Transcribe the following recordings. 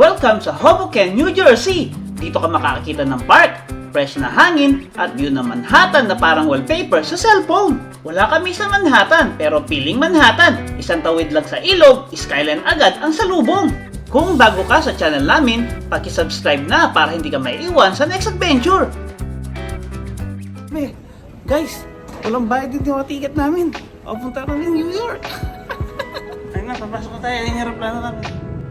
Welcome sa Hoboken, New Jersey! Dito ka makakakita ng park, fresh na hangin, at view ng Manhattan na parang wallpaper sa cellphone. Wala kami sa Manhattan, pero piling Manhattan. Isang tawid lang sa ilog, skyline agad ang salubong. Kung bago ka sa channel namin, paki-subscribe na para hindi ka maiiwan sa next adventure. Guys, walang bayad din yung ticket namin. Papunta kami New York. Ayun na, papasok na tayo. Ayun yung aeroplano namin.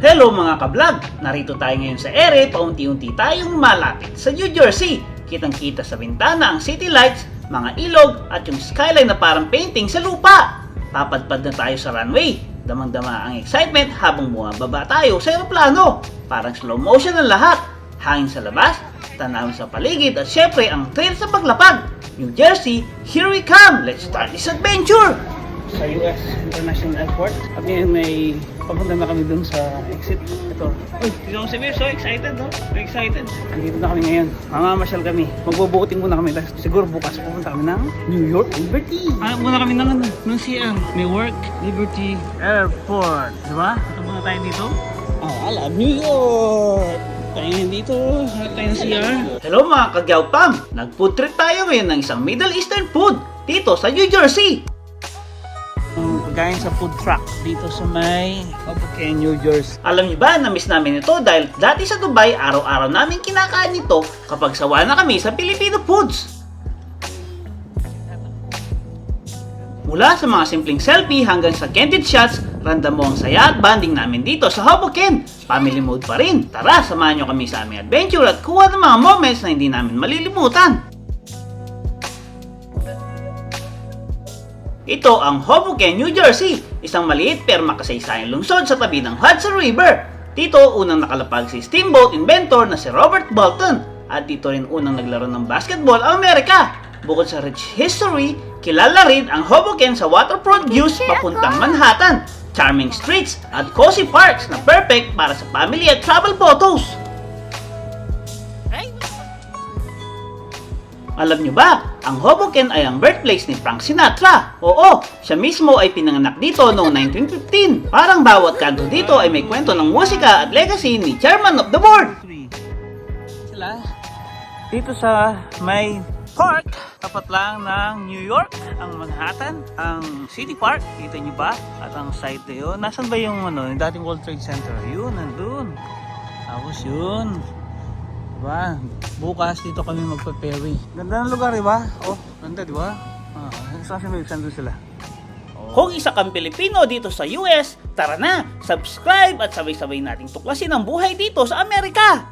Hello mga ka-vlog! Narito tayo ngayon sa ere, paunti-unti tayong malapit sa New Jersey. Kitang-kita sa bintana ang city lights, mga ilog, at yung skyline na parang painting sa lupa. Papadpad na tayo sa runway. Damang-dama ang excitement habang bumababa tayo sa aeroplano. Parang slow motion ang lahat. Hangin sa labas, tanawin sa paligid, at syempre ang thrill sa paglapag. New Jersey, here we come! Let's start this adventure! Sa US International Airport. At ngayon may papunta na kami dun sa exit. Ito. Uy, tignan mo si Mir, so excited, no? So excited. Dito na kami ngayon. Mamamasyal kami. Magbubuting muna kami. Siguro bukas pupunta kami ng New York Liberty. Muna kami ng CR. New York Liberty Airport. Diba? Ito muna tayo dito. I love New York! Tayo dito. Harap tayo ng CR. Hello mga kagyaw-pam! Nag-food trip tayo ngayon ng isang Middle Eastern food dito sa New Jersey. Pagkain sa food truck dito sa may Hoboken, New Jersey. Alam niyo ba, na-miss namin ito dahil dati sa Dubai, araw-araw namin kinakain ito kapag sawa na kami sa Filipino foods. Mula sa mga simpleng selfie hanggang sa candid shots, random mo ang saya at banding namin dito sa Hoboken. Family mode pa rin. Tara, samahan niyo kami sa aming adventure at kuha ng mga moments na hindi namin malilimutan. Ito ang Hoboken, New Jersey, isang maliit pero makasaysayang lungsod sa tabi ng Hudson River. Dito unang nakalapag si steamboat inventor na si Robert Bolton at dito rin unang naglaro ng basketball ang Amerika. Bukod sa rich history, kilala rin ang Hoboken sa waterfront views papuntang Manhattan, charming streets at cozy parks na perfect para sa family at travel photos. Alam nyo ba, ang Hoboken ay ang birthplace ni Frank Sinatra. Oo, siya mismo ay pinanganak dito noong 1915. Parang bawat kanto dito ay may kwento ng musika at legacy ni Chairman of the Board. Sila, dito sa may park, tapat lang ng New York, ang Manhattan, ang City Park, kita nyo ba? At ang site na yun, nasan ba yung yung dating World Trade Center? Yun, nandun. Tapos yun. Diba? Bukas dito kami magpa-ferry. Ganda ng lugar, diba? Oh, ganda, diba? Saan sila? Oh. Kung isa kang Pilipino dito sa US, tara na! Subscribe at sabay-sabay nating tuklasin ang buhay dito sa Amerika!